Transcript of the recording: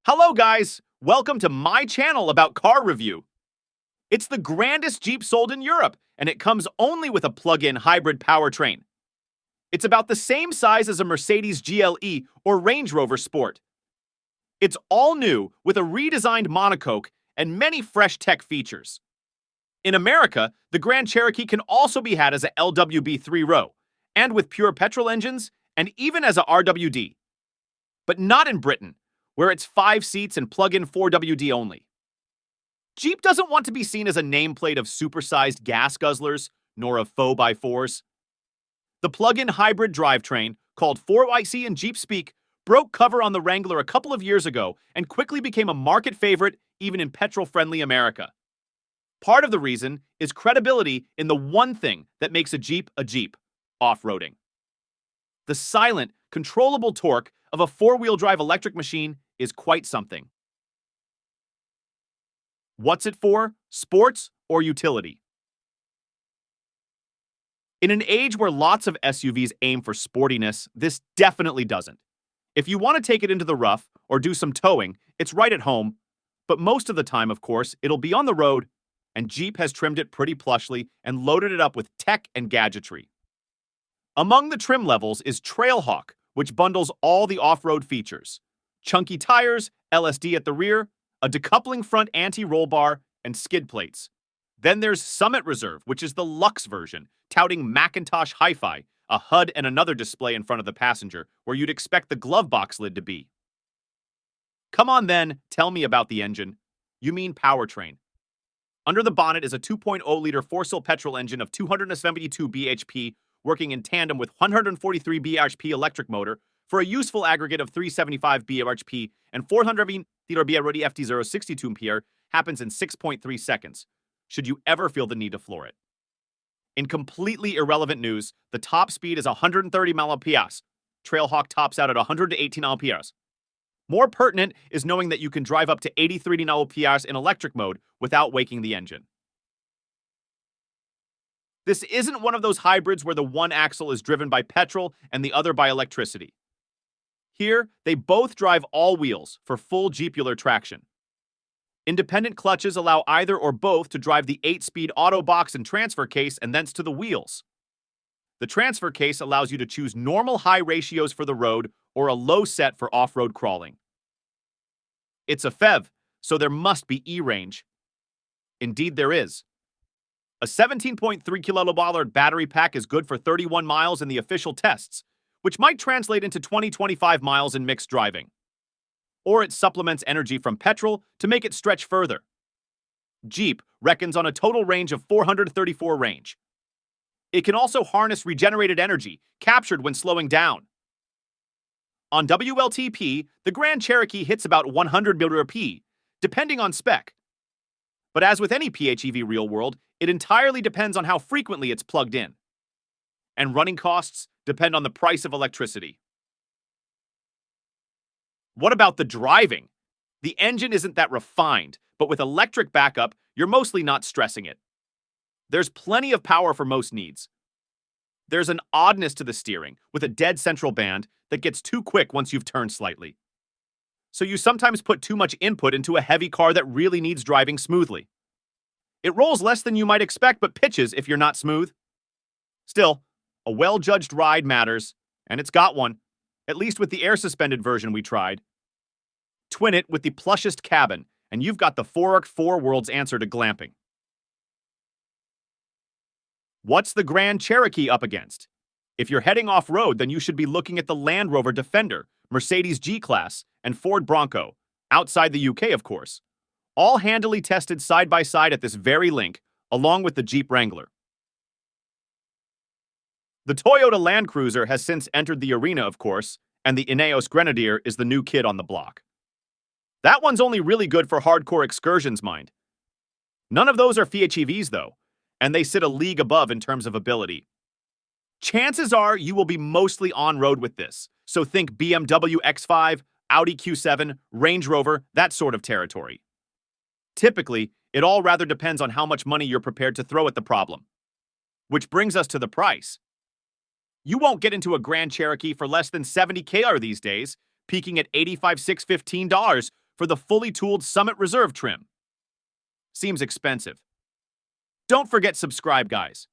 Hello guys, welcome to my channel about car review. It's the grandest Jeep sold in Europe, and it comes only with a plug-in hybrid powertrain. It's about the same size as a Mercedes GLE or Range Rover Sport. It's all new with a redesigned monocoque and many fresh tech features. In America, the Grand Cherokee can also be had as a LWB 3-row, and with pure petrol engines, and even as a RWD. But not in Britain, where it's 5 seats and plug-in 4WD only. Jeep doesn't want to be seen as a nameplate of supersized gas guzzlers, nor of faux by 4s. The plug-in hybrid drivetrain, called 4YC in Jeep speak, broke cover on the Wrangler a couple of years ago and quickly became a market favorite even in petrol-friendly America. Part of the reason is credibility in the one thing that makes a Jeep, off-roading. The silent, controllable torque of a 4-wheel drive electric machine is quite something. What's it for? Sports or utility? In an age where lots of SUVs aim for sportiness, this definitely doesn't. If you want to take it into the rough or do some towing, it's right at home. But most of the time, of course, it'll be on the road, and Jeep has trimmed it pretty plushly and loaded it up with tech and gadgetry. Among the trim levels is Trailhawk, which bundles all the off-road features. Chunky tires, LSD at the rear, a decoupling front anti-roll bar, and skid plates. Then there's Summit Reserve, which is the luxe version, touting Macintosh Hi-Fi, a HUD and another display in front of the passenger, where you'd expect the glove box lid to be. Come on then, tell me about the engine. You mean powertrain. Under the bonnet is a 2.0-liter 4-cylinder petrol engine of 272 bhp, working in tandem with 143 bhp electric motor for a useful aggregate of 375 bhp, and 400 bhp FT062 ampere happens in 6.3 seconds, should you ever feel the need to floor it. In completely irrelevant news, the top speed is 130 mph. Trailhawk tops out at 118 mph. More pertinent is knowing that you can drive up to 83 mph in electric mode without waking the engine. This isn't one of those hybrids where the one axle is driven by petrol and the other by electricity. Here, they both drive all wheels for full Jeepular traction. Independent clutches allow either or both to drive the 8-speed auto box and transfer case and thence to the wheels. The transfer case allows you to choose normal high ratios for the road or a low set for off-road crawling. It's a PHEV, so there must be E-range. Indeed there is. A 17.3 kWh battery pack is good for 31 miles in the official tests, which might translate into 20-25 miles in mixed driving. Or it supplements energy from petrol to make it stretch further. Jeep reckons on a total range of 434 range. It can also harness regenerated energy, captured when slowing down. On WLTP, the Grand Cherokee hits about 100 mph, depending on spec. But as with any PHEV real world, it entirely depends on how frequently it's plugged in. And running costs depend on the price of electricity. What about the driving? The engine isn't that refined, but with electric backup, you're mostly not stressing it. There's plenty of power for most needs. There's an oddness to the steering, with a dead central band that gets too quick once you've turned slightly. So you sometimes put too much input into a heavy car that really needs driving smoothly. It rolls less than you might expect, but pitches if you're not smooth. Still, a well-judged ride matters, and it's got one, at least with the air-suspended version we tried. Twin it with the plushest cabin, and you've got the 4x4 world's answer to glamping. What's the Grand Cherokee up against? If you're heading off-road, then you should be looking at the Land Rover Defender, Mercedes G-Class, and Ford Bronco, outside the UK, of course. All handily tested side by side at this very link, along with the Jeep Wrangler. The Toyota Land Cruiser has since entered the arena, of course, and the Ineos Grenadier is the new kid on the block. That one's only really good for hardcore excursions, mind. None of those are PHEVs, though, and they sit a league above in terms of ability. Chances are you will be mostly on-road with this, so think BMW X5, Audi Q7, Range Rover, that sort of territory. Typically, it all rather depends on how much money you're prepared to throw at the problem. Which brings us to the price. You won't get into a Grand Cherokee for less than $70,000 these days, peaking at $85,615 for the fully tooled Summit Reserve trim. Seems expensive. Don't forget subscribe, guys.